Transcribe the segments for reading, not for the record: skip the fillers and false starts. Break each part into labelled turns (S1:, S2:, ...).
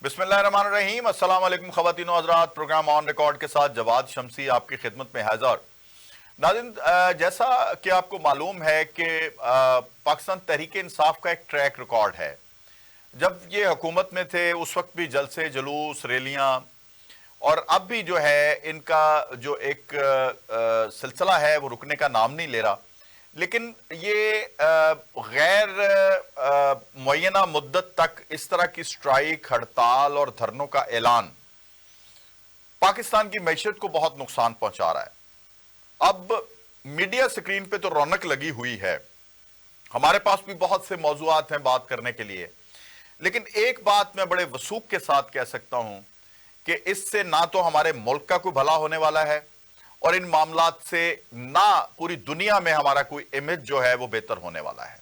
S1: बिस्मिल्लाहिर्रहमानिर्रहीम। अस्सलाम वालेकुम ख़वातीन व हज़रात। प्रोग्राम ऑन रिकॉर्ड के साथ जवाद शमसी आपकी खिदमत में हाज़िर। नाज़रीन, जैसा कि आपको मालूम है कि पाकिस्तान तहरीक इंसाफ का एक ट्रैक रिकॉर्ड है। जब ये हुकूमत में थे उस वक्त भी जलसे जुलूस रैलियाँ, और अब भी जो है इनका जो एक सिलसिला है वो रुकने का नाम नहीं ले रहा। लेकिन ये गैर मुअय्यना मुद्दत तक इस तरह की स्ट्राइक, हड़ताल और धरनों का ऐलान पाकिस्तान की मैशत को बहुत नुकसान पहुंचा रहा है। अब मीडिया स्क्रीन पे तो रौनक लगी हुई है, हमारे पास भी बहुत से मौज़ूआत हैं बात करने के लिए, लेकिन एक बात मैं बड़े वसूख के साथ कह सकता हूं कि इससे ना तो हमारे मुल्क का कोई भला होने वाला है और इन मामलात से ना पूरी दुनिया में हमारा कोई इमेज जो है वो बेहतर होने वाला है।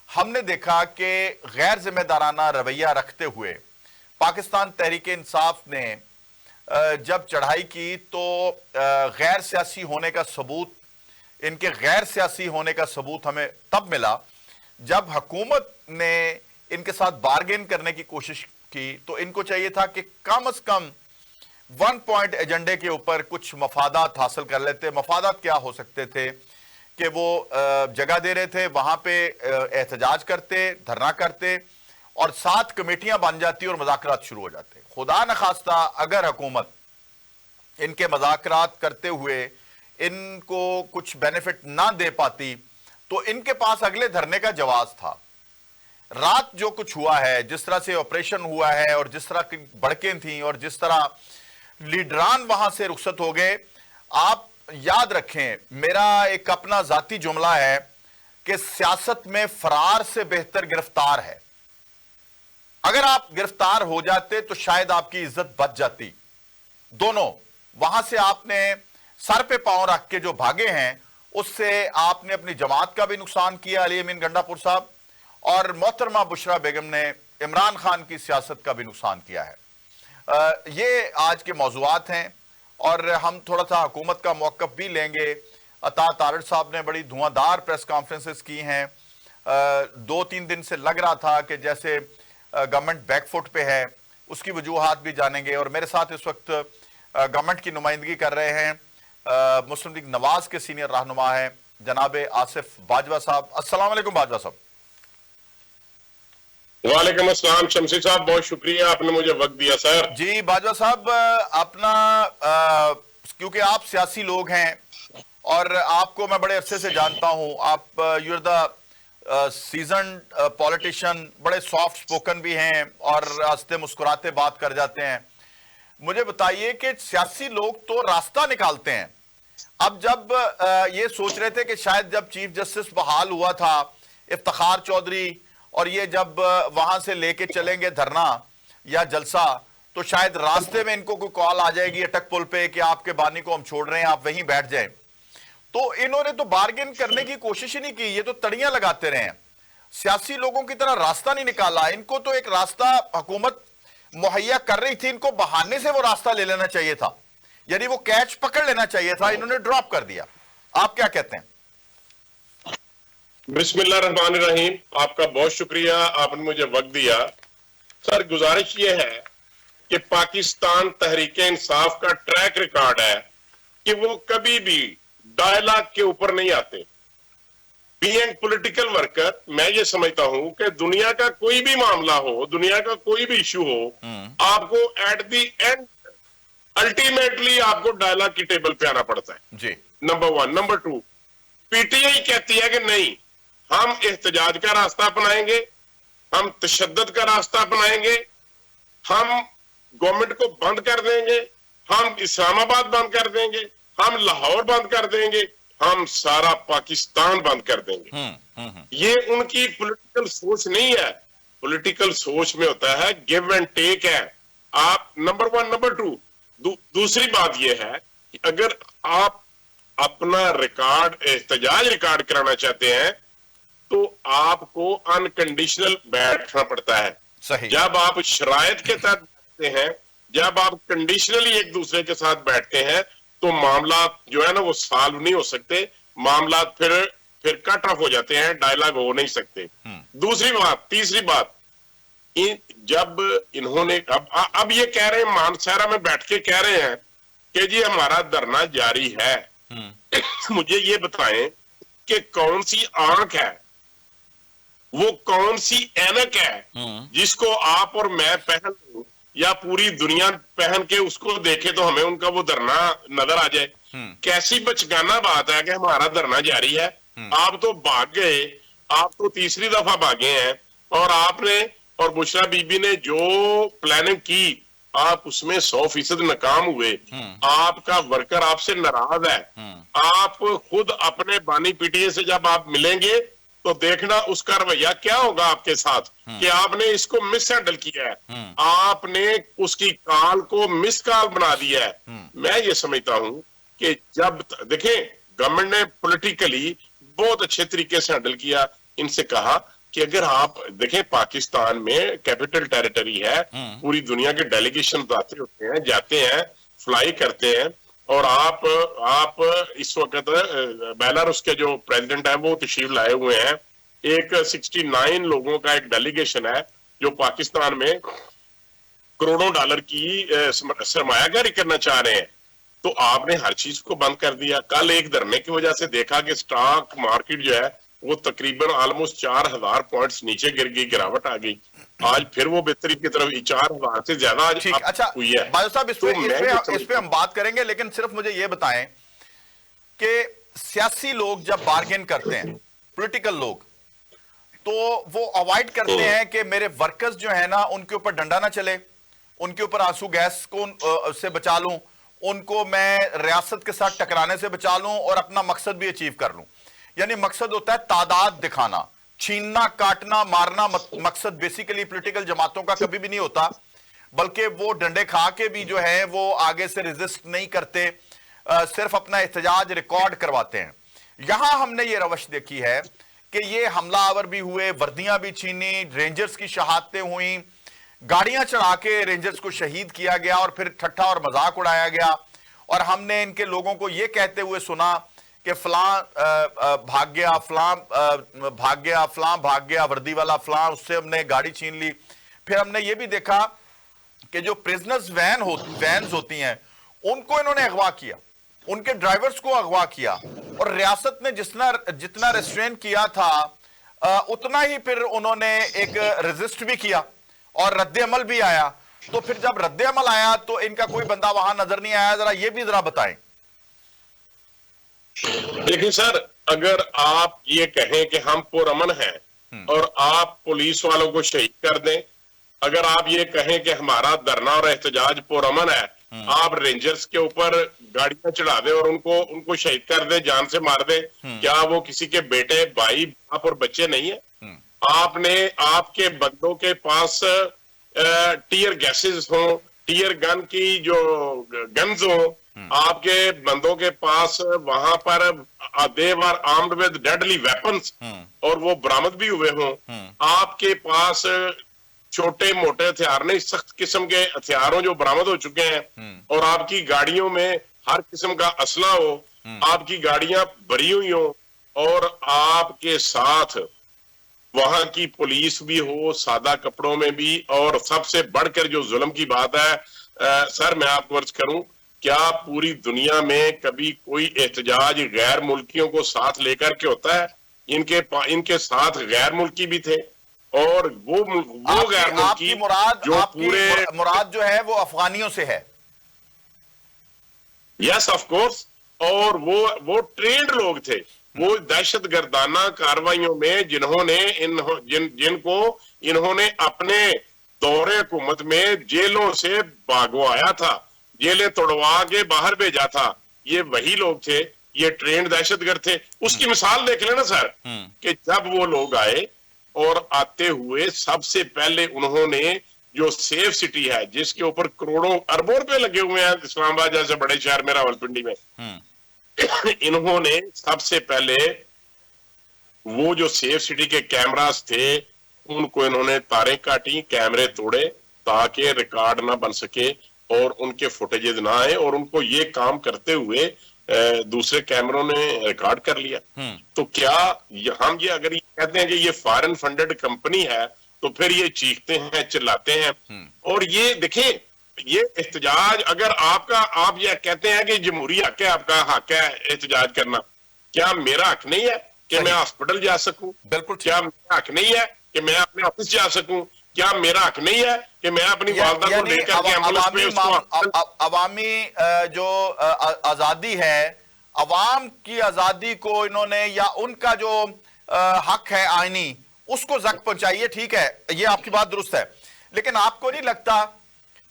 S1: हमने देखा कि गैर जिम्मेदाराना रवैया रखते हुए पाकिस्तान तहरीक इंसाफ ने जब चढ़ाई की तो गैर सियासी होने का सबूत, इनके गैर सियासी होने का सबूत हमें तब मिला जब हुकूमत ने इनके साथ बार्गेन करने की कोशिश की। तो इनको चाहिए था कि कम से कम 1 पॉइंट एजेंडे के ऊपर कुछ मफादात हासिल कर लेते। मफादात क्या हो सकते थे कि वो जगह दे रहे थे, वहां पे एहतजाज करते, धरना करते और 7 कमेटियां बन जाती और मुज़ाकरात शुरू हो जाते। खुदा न खास्ता अगर हुकूमत इनके मुज़ाकरात करते हुए इनको कुछ बेनिफिट ना दे पाती तो इनके पास अगले धरने का जवाब था। रात जो कुछ हुआ है, जिस तरह से ऑपरेशन हुआ है और जिस तरह की भड़कें थी और जिस तरह लीडरान वहां से रुखसत हो गए, आप याद रखें, मेरा एक अपना जाती जुमला है कि सियासत में फरार से बेहतर गिरफ्तार है। अगर आप गिरफ्तार हो जाते तो शायद आपकी इज्जत बच जाती। दोनों वहां से आपने सर पे पांव रख के जो भागे हैं उससे आपने अपनी जमात का भी नुकसान किया, अली अमीन गंडापुर साहब, और मोहतरमा बुशरा बेगम ने इमरान खान की सियासत का भी नुकसान किया है। ये आज के मौज़ूआत हैं और हम थोड़ा सा हुकूमत का मौक़िफ़ भी लेंगे। अता तारड़ साहब ने बड़ी धुआंधार प्रेस कॉन्फ्रेंसेस की हैं। 2-3 दिन से लग रहा था कि जैसे गवर्नमेंट बैकफुट पे है, उसकी वजूहात भी जानेंगे। और मेरे साथ इस वक्त गवर्नमेंट की नुमाइंदगी कर रहे हैं मुस्लिम लीग नवाज के सीनियर रहनुमा हैं जनाब आसिफ बाजवा साहब। अस्सलाम वालेकुम बाजवा साहब।
S2: वालेकुम अस्सलाम शमसी साहब, बहुत शुक्रिया, आपने मुझे वक्त दिया सर।
S1: जी बाजवा साहब, अपना क्योंकि आप सियासी लोग हैं और आपको मैं बड़े अरसे से जानता हूं, आप you are the seasoned politician, बड़े सॉफ्ट स्पोकन भी हैं और हंसते मुस्कुराते बात कर जाते हैं। मुझे बताइए कि सियासी लोग तो रास्ता निकालते हैं। अब जब ये सोच रहे थे कि शायद जब चीफ जस्टिस बहाल हुआ था इफ्तिखार चौधरी, और ये जब वहां से लेके चलेंगे धरना या जलसा, तो शायद रास्ते में इनको कोई कॉल आ जाएगी अटक पुल पे कि आपके बानी को हम छोड़ रहे हैं, आप वहीं बैठ जाएं। तो इन्होंने तो बार्गेन करने की कोशिश ही नहीं की, ये तो तड़ियां लगाते रहे हैं, सियासी लोगों की तरह रास्ता नहीं निकाला। इनको तो एक रास्ता हुकूमत मुहैया कर रही थी, इनको बहाने से वो रास्ता ले लेना चाहिए था, यानी वो कैच पकड़ लेना चाहिए था, इन्होंने ड्रॉप कर दिया। आप क्या कहते हैं?
S2: बिस्मिल्लाहिर्रहमानिर्रहीम, आपका बहुत शुक्रिया, आपने मुझे वक्त दिया। सर, गुजारिश ये है कि पाकिस्तान तहरीक इंसाफ का ट्रैक रिकॉर्ड है कि वो कभी भी डायलॉग के ऊपर नहीं आते। बीइंग पॉलिटिकल वर्कर, मैं ये समझता हूं कि दुनिया का कोई भी मामला हो, दुनिया का कोई भी इशू हो, आपको एट द एंड अल्टीमेटली आपको डायलॉग की टेबल पे आना पड़ता है जी, नंबर 1। नंबर 2, पीटीआई कहती है कि नहीं, हम एहतजाज का रास्ता अपनाएंगे, हम तशद्दुद का रास्ता अपनाएंगे, हम गवर्नमेंट को बंद कर देंगे, हम इस्लामाबाद बंद कर देंगे, हम लाहौर बंद कर देंगे, हम सारा पाकिस्तान बंद कर देंगे। ये उनकी पॉलिटिकल सोच नहीं है। पॉलिटिकल सोच में होता है गिव एंड टेक है। आप नंबर 1। नंबर 2, दूसरी बात यह है कि अगर आप अपना रिकॉर्ड, एहतजाज रिकॉर्ड कराना चाहते हैं तो आपको अनकंडीशनल बैठना पड़ता है। सही। जब आप शरायत के तहत बैठते हैं, जब आप कंडीशनली एक दूसरे के साथ बैठते हैं तो मामला जो है ना वो सॉल्व नहीं हो सकते, मामला फिर कट ऑफ हो जाते हैं, डायलॉग हो नहीं सकते। दूसरी बात, तीसरी बात, जब इन्होंने अब ये कह रहे हैं, मानसहरा में बैठ के कह रहे हैं कि जी हमारा धरना जारी है। मुझे ये बताएं कि कौन सी आंख है, वो कौन सी ऐनक है जिसको आप और मैं पहन लूं या पूरी दुनिया पहन के उसको देखे तो हमें उनका वो धरना नजर आ जाए? कैसी बचगाना बात है कि हमारा धरना जारी है। आप तो भाग गए, आप तो तीसरी दफा भागे हैं, और आपने और बुशरा बीबी ने जो प्लानिंग की आप उसमें 100% नाकाम हुए। आपका वर्कर आपसे नाराज है। आप खुद अपने बानी पीटीए से जब आप मिलेंगे तो देखना उसका रवैया क्या होगा आपके साथ, कि आपने इसको मिस हैंडल किया है, आपने उसकी कॉल को मिस कॉल बना दिया है। मैं ये समझता हूं कि जब देखें गवर्नमेंट ने पॉलिटिकली बहुत अच्छे तरीके से हैंडल किया। इनसे कहा कि अगर आप देखें पाकिस्तान में कैपिटल टेरिटरी है, पूरी दुनिया के डेलीगेशन जाते हैं, फ्लाई करते हैं, और आप इस वक्त बेलारूस के जो प्रेसिडेंट है वो तशरीफ लाए हुए हैं। एक 69 लोगों का एक डेलीगेशन है जो पाकिस्तान में करोड़ों डॉलर की सरमायाकारी करना चाह रहे हैं। तो आपने हर चीज को बंद कर दिया। कल एक धरने की वजह से देखा कि स्टॉक मार्केट जो है वो तकरीबन ऑलमोस्ट 4000 पॉइंट्स नीचे गिर गई, गिरावट आ गई। आज फिर वो बेहतरी की तरफ 4000 से ज्यादा आज
S1: अच्छा
S2: हुई है।
S1: बाजू साहब, इस पे हम बात करेंगे, लेकिन सिर्फ मुझे ये बताएं कि सियासी लोग जब बार्गेन करते हैं, पॉलिटिकल लोग, तो वो अवॉइड करते हैं कि मेरे वर्कर्स जो है ना उनके ऊपर डंडा ना चले, उनके ऊपर आंसू गैस को से बचा लूं, उनको मैं रियासत के साथ टकराने से बचा लूं और अपना मकसद भी अचीव कर लूं। यानी मकसद होता है तादाद दिखाना, छीनना, काटना, मारना। मकसद बेसिकली पॉलिटिकल जमातों का कभी भी नहीं होता, बल्कि वो डंडे खा के भी जो है वो आगे से रेजिस्ट नहीं करते, सिर्फ अपना एहतजाज रिकॉर्ड करवाते हैं। यहां हमने ये रवश देखी है कि ये हमलावर भी हुए, वर्दियां भी छीनी, रेंजर्स की शहादतें हुई, गाड़ियां चढ़ा के रेंजर्स को शहीद किया गया और फिर ठट्ठा और मजाक उड़ाया गया। और हमने इनके लोगों को यह कहते हुए सुना कि फलां भाग गया, फलां भाग गया, फलां भाग गया, वर्दी वाला फलां, उससे हमने गाड़ी छीन ली। फिर हमने ये भी देखा कि जो प्रिजनर्स वैन्स होती हैं उनको इन्होंने अगवा किया, उनके ड्राइवर्स को अगवा किया, और रियासत ने जितना रेस्ट्रेन किया था उतना ही फिर उन्होंने एक रेजिस्ट भी किया और रद्द अमल भी आया। तो फिर जब रद्द अमल आया तो इनका कोई बंदा वहां नजर नहीं आया। जरा ये भी जरा बताएं।
S2: देखिए सर, अगर आप ये कहें कि हम पुरअमन हैं और आप पुलिस वालों को शहीद कर दें, अगर आप ये कहें कि हमारा धरना और एहतजाज पुरअमन है, आप रेंजर्स के ऊपर गाड़ियां चढ़ा दें और उनको शहीद कर दें, जान से मार दें, क्या वो किसी के बेटे, भाई, बाप और बच्चे नहीं है? आपने आपके बंदों के पास टीयर गैसेस हो, टीयर गन की जो गन्स हो, आपके बंदों के पास वहां पर दे वर आर्म्ड विद डेडली वेपन्स और वो बरामद भी हुए हों, आपके पास छोटे मोटे हथियार नहीं, सख्त किस्म के हथियारों जो बरामद हो चुके हैं, और आपकी गाड़ियों में हर किस्म का असला हो, आपकी गाड़ियां भरी हुई हो, और आपके साथ वहां की पुलिस भी हो, सादा कपड़ों में भी। और सबसे बढ़कर जो जुल्म की बात है सर, मैं आपको अर्ज करूं, क्या पूरी दुनिया में कभी कोई एहतजाज गैर मुल्कियों को साथ लेकर के होता है? इनके साथ गैर मुल्की भी थे, और वो गैर मुल्की जो पूरे
S1: मुराद जो है वो अफगानियों से है।
S2: यस ऑफ कोर्स, और वो ट्रेंड लोग थे, वो दहशतगर्दाना कार्रवाइयों में जिनको इन्होंने अपने दौरे हुकूमत में जेलों से भागवाया था, जेलें तोड़वा के बाहर भेजा था, ये वही लोग थे, ये ट्रेंड दहशतगर्द थे। उसकी मिसाल देख लेना सर, कि जब वो लोग आए और आते हुए सबसे पहले उन्होंने जो सेफ सिटी है, जिसके ऊपर करोड़ों अरबों रुपए लगे हुए हैं इस्लामाबाद जैसे बड़े शहर में, रावलपिंडी में, इन्होंने सबसे पहले वो जो सेफ सिटी के कैमरास थे उनको इन्होंने तारें काटी, कैमरे तोड़े ताकि रिकॉर्ड ना बन सके और उनके फुटेजेस ना आए, और उनको ये काम करते हुए दूसरे कैमरों ने रिकॉर्ड कर लिया। तो क्या हम ये अगर ये कहते हैं कि ये फॉरेन फंडेड कंपनी है तो फिर ये चीखते हैं, चिल्लाते हैं। और ये देखें, ये एहतजाज अगर आपका, आप ये कहते हैं कि जमहूरी हक है, आपका हक है एहतजाज करना, क्या मेरा हक नहीं है कि मैं हॉस्पिटल जा सकूं?
S1: बिल्कुल।
S2: क्या मेरा हक नहीं है कि मैं अपने ऑफिस जा सकूं? क्या मेरा हक नहीं है कि मैं अपनी वालदा को लेकर के एम्बुलेंस पे उसको
S1: अवामी जो आजादी है, अवाम की आजादी को इन्होंने, या उनका जो हक है आईनी, उसको जख्म पहुंचाइए, ठीक है, ये आपकी बात दुरुस्त है। लेकिन आपको नहीं लगता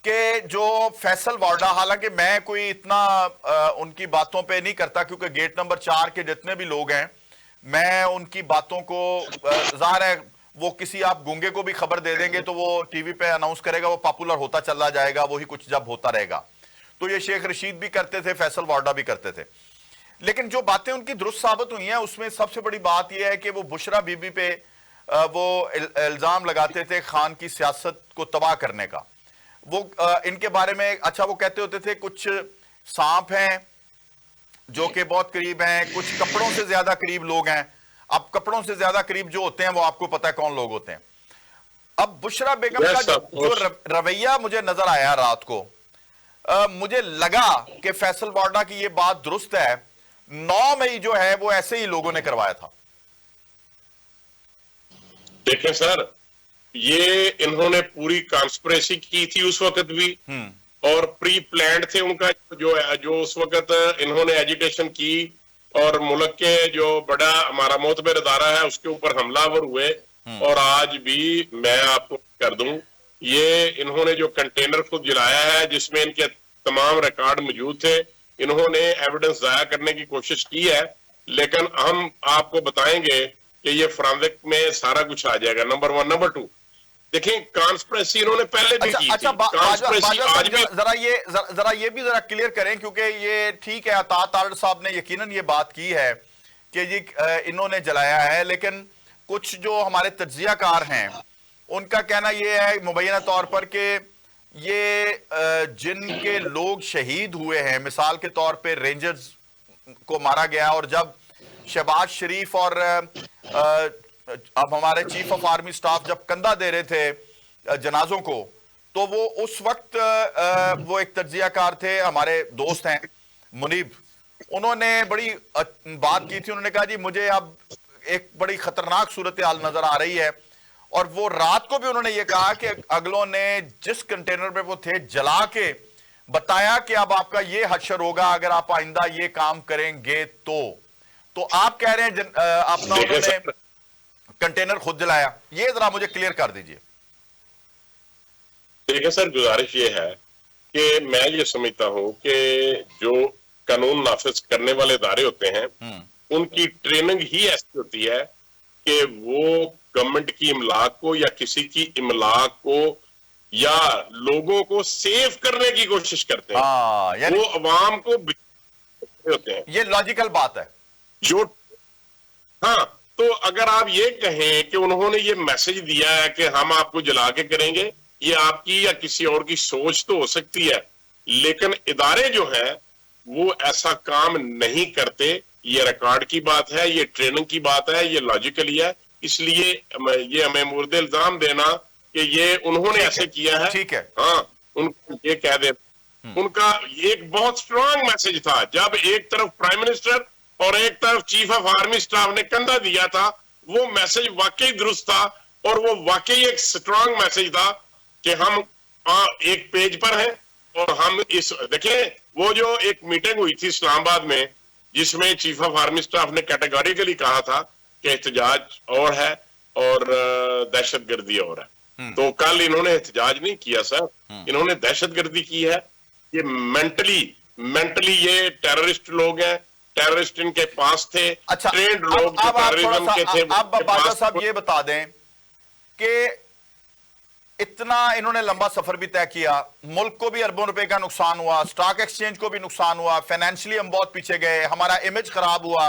S1: कि जो फैसल वार्डा, हालांकि मैं कोई इतना उनकी बातों पे नहीं करता, क्योंकि गेट नंबर 4 के जितने भी लोग हैं, मैं उनकी बातों को, जाहिर है वो किसी आप गूंगे को भी खबर दे देंगे तो वो टीवी पे अनाउंस करेगा, वो पॉपुलर होता चला जाएगा, वही कुछ जब होता रहेगा। तो ये शेख रशीद भी करते थे, फैसल वार्डा भी करते थे। लेकिन जो बातें उनकी दुरुस्त साबित हुई हैं, उसमें सबसे बड़ी बात यह है कि वो बुशरा बीबी पे वो इल्जाम लगाते थे खान की सियासत को तबाह करने का। वो इनके बारे में, अच्छा, वो कहते होते थे कुछ सांप हैं जो कि बहुत करीब हैं, कुछ कपड़ों से ज्यादा करीब लोग हैं। अब कपड़ों से ज्यादा करीब जो होते हैं वो आपको पता है कौन लोग होते हैं। अब बुशरा बेगम का जो रवैया मुझे नजर आया रात को, मुझे लगा कि फैसल वार्डा की ये बात दुरुस्त है, 9 मई जो है वो ऐसे ही लोगों ने करवाया था।
S2: देखें सर, ये इन्होंने पूरी कॉन्स्पिरेसी की थी उस वक्त भी, और प्री प्लान्ड थे उनका, जो उस वक्त इन्होंने एजिटेशन की और मुल्क के जो बड़ा हमारा मोतबर अदारा है उसके ऊपर हमलावर हुए। और आज भी मैं आपको कर दूं, ये इन्होंने जो कंटेनर खुद जलाया है जिसमें इनके तमाम रिकॉर्ड मौजूद थे, इन्होंने एविडेंस जाया करने की कोशिश की है, लेकिन हम आपको बताएंगे कि ये फोरेंसिक में सारा कुछ आ जाएगा। नंबर 1। नंबर 2, देखिए कॉन्स्पिरेसी इन्होंने पहले भी की थी।
S1: जरा ये भी जरा क्लियर करें, क्योंकि ये ठीक है, अतात तारड़ साहब ने यकीनन ये बात की है कि ये इन्होंने जलाया है, लेकिन कुछ जो हमारे तज्जियाकार हैं उनका कहना ये है मुबैना तौर पर कि ये जिनके लोग शहीद हुए हैं, मिसाल के तौर पे रेंजर्स को मारा गया, और जब शहबाज शरीफ और अब हमारे चीफ ऑफ आर्मी स्टाफ जब कंधा दे रहे थे जनाजों को, तो वो उस वक्त वो एक तज्जियाकार थे, हमारे दोस्त हैं मुनीब, उन्होंने बड़ी बात की थी। उन्होंने कहा जी मुझे अब एक बड़ी खतरनाक सूरत हाल नजर आ रही है, और वो रात को भी उन्होंने ये कहा कि अगलों ने जिस कंटेनर में वो थे जला के बताया कि अब आपका ये हश्र होगा अगर आप आइंदा ये काम करेंगे। तो आप कह रहे हैं अपना उन्होंने कंटेनर खुद जलाया, ये जरा मुझे क्लियर कर दीजिए।
S2: देखिए सर, गुजारिश ये है कि मैं ये समझता हूं कि जो कानून नाफिज करने वाले इदारे होते हैं उनकी ट्रेनिंग ही ऐसी होती है कि वो गवर्नमेंट की इमलाक को या किसी की इमलाक को या लोगों को सेव करने की कोशिश करते हैं। वो अवाम को होते हैं।
S1: ये लॉजिकल बात है
S2: जो, हाँ, तो अगर आप ये कहें कि उन्होंने ये मैसेज दिया है कि हम आपको जला के करेंगे, ये आपकी या किसी और की सोच तो हो सकती है, लेकिन इदारे जो है वो ऐसा काम नहीं करते। ये रिकॉर्ड की बात है, ये ट्रेनिंग की बात है, ये लॉजिकली है। इसलिए ये हमें मुर्द इल्जाम देना कि ये उन्होंने ऐसे किया है,
S1: ठीक है,
S2: हाँ, उनको ये कह दे। उनका एक बहुत स्ट्रांग मैसेज था, जब एक तरफ प्राइम मिनिस्टर और एक तरफ चीफ ऑफ आर्मी स्टाफ ने कंधा दिया था, वो मैसेज वाकई दुरुस्त था, और वो वाकई एक स्ट्रांग मैसेज था कि हम एक पेज पर हैं। और हम इस, देखिए, वो जो एक मीटिंग हुई थी इस्लामाबाद में जिसमें चीफ ऑफ आर्मी स्टाफ ने कैटेगोरिकली कहा था कि एहतजाज और है और दहशतगर्दी और है, तो कल इन्होंने एहतजाज नहीं किया सर, इन्होंने दहशतगर्दी की है। ये मेंटली ये टेररिस्ट लोग हैं, टेररिस्ट इनके पास थे।
S1: अच्छा,
S2: ट्रेंड लोग जो टेररिज्म के थे।
S1: अब बादशाह साहब ये बता दें कि इतना इन्होंने लंबा सफर भी तय किया, मुल्क को भी अरबों रुपए का नुकसान हुआ, स्टॉक एक्सचेंज को भी नुकसान हुआ, फाइनेंशियली हम बहुत पीछे गए, हमारा इमेज खराब हुआ।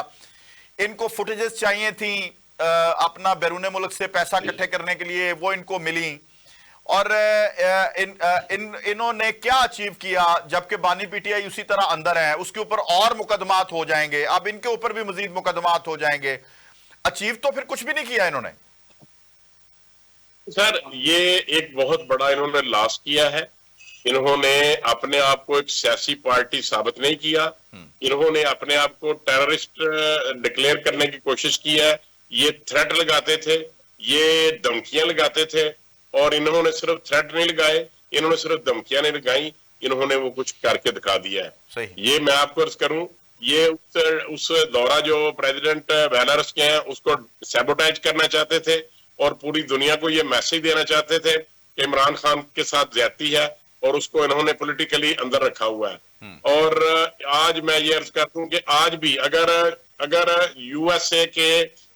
S1: इनको फुटेजेस चाहिए थी अपना बैरून मुल्क से पैसा इकट्ठे करने के लिए, वो इनको मिली, और इन्होंने क्या अचीव किया, जबकि बानी पीटीआई उसी तरह अंदर है, उसके ऊपर और मुकदमात हो जाएंगे, अब इनके ऊपर भी मजीद मुकदमात हो जाएंगे। अचीव तो फिर कुछ भी नहीं किया इन्होंने।
S2: सर ये एक बहुत बड़ा इन्होंने लॉस किया है। इन्होंने अपने आप को एक सियासी पार्टी साबित नहीं किया। इन्होंने अपने आप को टेररिस्ट डिक्लेयर करने की कोशिश की है। ये थ्रेट लगाते थे, ये धमकियां लगाते थे, और इन्होंने सिर्फ थ्रेट नहीं लगाए, इन्होंने सिर्फ धमकियां नहीं लगाई, इन्होंने वो कुछ करके दिखा दिया है।
S1: सही।
S2: ये मैं आपको अर्ज करूं, ये उस दौरा जो प्रेसिडेंट बेलारूस के हैं उसको सैबोटाइज करना चाहते थे, और पूरी दुनिया को ये मैसेज देना चाहते थे कि इमरान खान के साथ ज्यादती है, और उसको इन्होंने पॉलिटिकली अंदर रखा हुआ है। और आज मैं ये अर्ज करता हूं कि आज भी अगर यूएसए के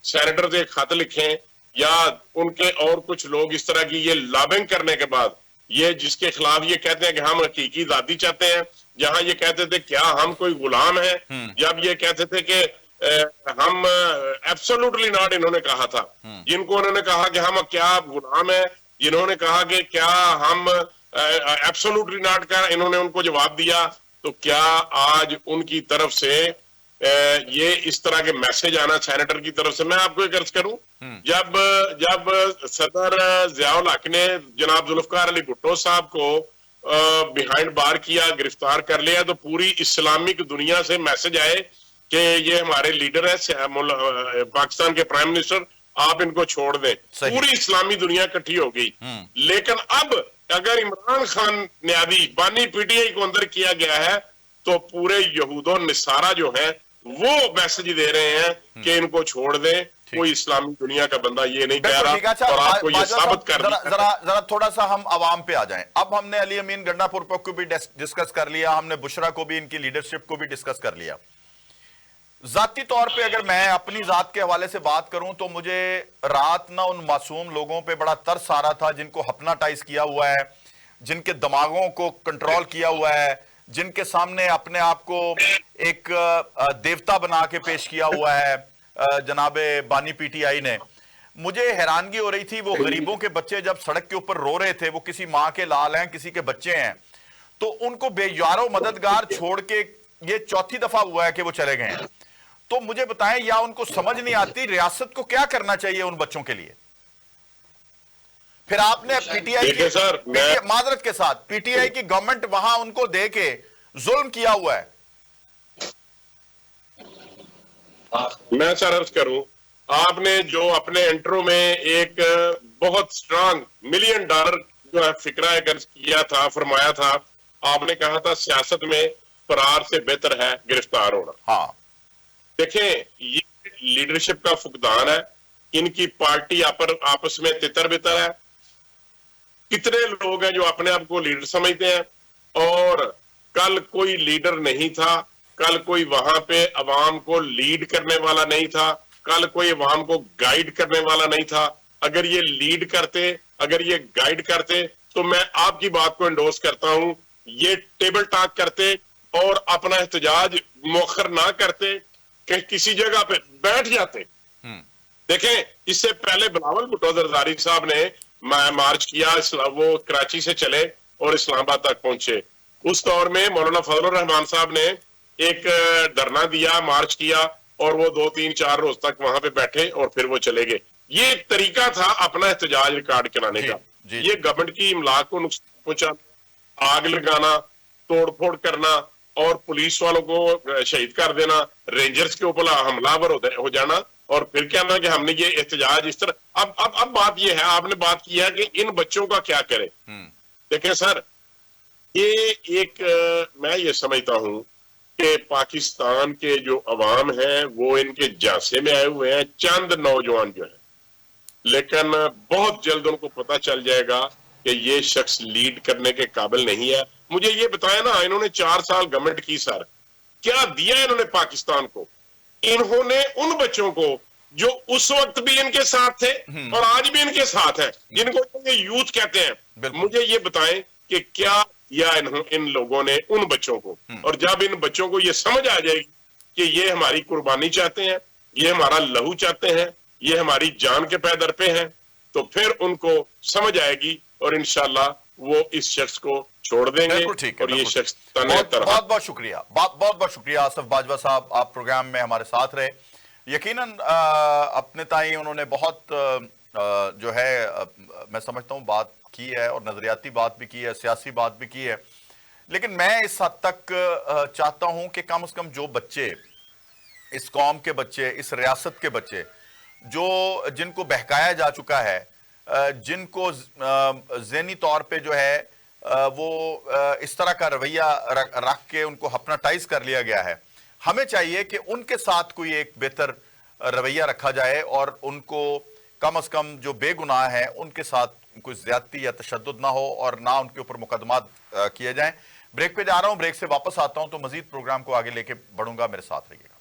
S2: सेनेटर एक खत लिखें, या उनके और कुछ लोग इस तरह की ये लॉबिंग करने के बाद ये जिसके खिलाफ ये कहते हैं कि हम हकीकी आजादी चाहते हैं, जहां ये कहते थे क्या हम कोई गुलाम है, जब ये कहते थे कि हम एब्सोल्युटली नॉट, इन्होंने कहा था, जिनको उन्होंने कहा कि हम क्या गुलाम है, जिन्होंने कहा कि क्या हम एब्सोल्युटली नॉट का इन्होंने उनको जवाब दिया, तो क्या आज उनकी तरफ से ये इस तरह के मैसेज आना सेनेटर की तरफ से? मैं आपको एक अर्ज करूं, जब सदर जियाउल हक ने जनाब जुल्फकार अली भुट्टो साहब को बिहाइंड बार किया, गिरफ्तार कर लिया, तो पूरी इस्लामिक दुनिया से मैसेज आए कि ये हमारे लीडर है, पाकिस्तान के प्राइम मिनिस्टर, आप इनको छोड़ दें। पूरी इस्लामी दुनिया इकट्ठी हो गई। लेकिन अब अगर इमरान खान न्यादी बानी पीटीआई को अंदर किया गया है, तो पूरे यहूदो निसारा जो है वो मैसेज दे रहे हैं कि इनको छोड़ दें। कोई इस्लामी दुनिया का बंदा ये नहीं कह रहा, और आपको ये साबित कर
S1: जरा थोड़ा सा हम अवाम पे आ जाएं। अब हमने अली अमीन गंडापुर को भी डिस्कस कर लिया, हमने बुशरा को भी, इनकी लीडरशिप को भी डिस्कस कर लिया। जाती तौर पे अगर मैं अपनी जात के हवाले से बात करूं तो मुझे रात ना उन मासूम लोगों पे बड़ा तरस आ रहा था जिनको हिप्नोटाइज किया हुआ है, जिनके दिमागों को कंट्रोल किया हुआ है, जिनके सामने अपने आप को एक देवता बना के पेश किया हुआ है जनाबे बानी पीटीआई ने। मुझे हैरानगी हो रही थी, वो गरीबों के बच्चे जब सड़क के ऊपर रो रहे थे, वो किसी माँ के लाल हैं, किसी के बच्चे हैं, तो उनको बेयारो मददगार छोड़ के ये चौथी दफा हुआ है कि वो चले गए हैं। तो मुझे बताएं, या उनको समझ नहीं आती रियासत को क्या करना चाहिए उन बच्चों के लिए? फिर आपने पीटीआई की माजरत के साथ पीटीआई की गवर्नमेंट वहां उनको दे के जुल्म किया हुआ है।
S2: मैं सर अर्ज करूं, आपने जो अपने इंट्रो में एक बहुत स्ट्रांग $1 मिलियन जो है फिक्रा गर्ज किया था, फरमाया था, आपने कहा था सियासत में फरार से बेहतर है गिरफ्तार होना।
S1: हाँ,
S2: देखें, ये लीडरशिप का फुकदान है, इनकी पार्टी आपस में तितर बितर है। कितने लोग हैं जो अपने आप को लीडर समझते हैं, और कल कोई लीडर नहीं था, कल कोई वहां पे अवाम को लीड करने वाला नहीं था, कल कोई अवाम को गाइड करने वाला नहीं था। अगर ये लीड करते, अगर ये गाइड करते, तो मैं आपकी बात को एंडोर्स करता हूं, ये टेबल टॉक करते और अपना एहतजाज मौखर ना करते, कि किसी जगह पे बैठ जाते। देखें, इससे पहले बिलावल भुट्टो जरदारी साहब ने मार्च किया, वो कराची से चले और इस्लामाबाद तक पहुंचे। उस दौर में मौलाना फजलुर रहमान साहब ने एक धरना दिया, मार्च किया, और वो 2, 3, 4 रोज तक वहां पे बैठे और फिर वो चले गए। ये एक तरीका था अपना एहतजाज रिकॉर्ड कराने का। ये गवर्नमेंट की इमलाक को नुकसान पहुंचाना, आग लगाना, तोड़फोड़ करना, और पुलिस वालों को शहीद कर देना, रेंजर्स के ऊपर हमलावर हो जाना, और फिर कहना कि हमने ये एहतजाज इस तरह। अब बात ये है, आपने बात की है कि इन बच्चों का क्या करें। देखें सर, ये एक मैं ये समझता हूं कि पाकिस्तान के जो अवाम है वो इनके झांसे में आए हुए हैं, चंद नौजवान जो है, लेकिन बहुत जल्द उनको पता चल जाएगा कि ये शख्स लीड करने के काबिल नहीं है। मुझे ये बताया ना, इन्होंने 4 साल गवर्नमेंट की सर, क्या दिया इन्होंने पाकिस्तान को? इन्होंने उन बच्चों को जो उस वक्त भी इनके साथ थे और आज भी इनके साथ हैं, जिनको ये यूथ कहते हैं, मुझे ये बताएं कि क्या दिया इन लोगों ने उन बच्चों को? और जब इन बच्चों को ये समझ आ जाएगी कि ये हमारी कुर्बानी चाहते हैं, ये हमारा लहू चाहते हैं, ये हमारी जान के पैदर पे हैं, तो फिर उनको समझ आएगी और इंशाल्लाह वो इस शख्स को छोड़ देंगे। और ये शख्स
S1: बहुत बहुत शुक्रिया, बहुत बहुत शुक्रिया आसिफ बाजवा साहब, आप प्रोग्राम में हमारे साथ रहे। यकीनन अपने ताई उन्होंने बहुत जो है मैं समझता हूं बात की है और नजरियाती बात भी की है, सियासी बात भी की है। लेकिन मैं इस हद तक चाहता हूं कि कम से कम जो बच्चे, इस कौम के बच्चे, इस रियासत के बच्चे जो जिनको बहकाया जा चुका है, जिनको ज़हनी तौर पे जो है वो इस तरह का रवैया रख के उनको हिप्नोटाइज कर लिया गया है, हमें चाहिए कि उनके साथ कोई एक बेहतर रवैया रखा जाए और उनको कम से कम जो बेगुनाह हैं उनके साथ कोई ज्यादती या तशद्दुद ना हो और ना उनके ऊपर मुकदमात किए जाएं। ब्रेक पे जा रहा हूं, ब्रेक से वापस आता हूं तो मजीद प्रोग्राम को आगे लेके बढ़ूंगा, मेरे साथ रहिए।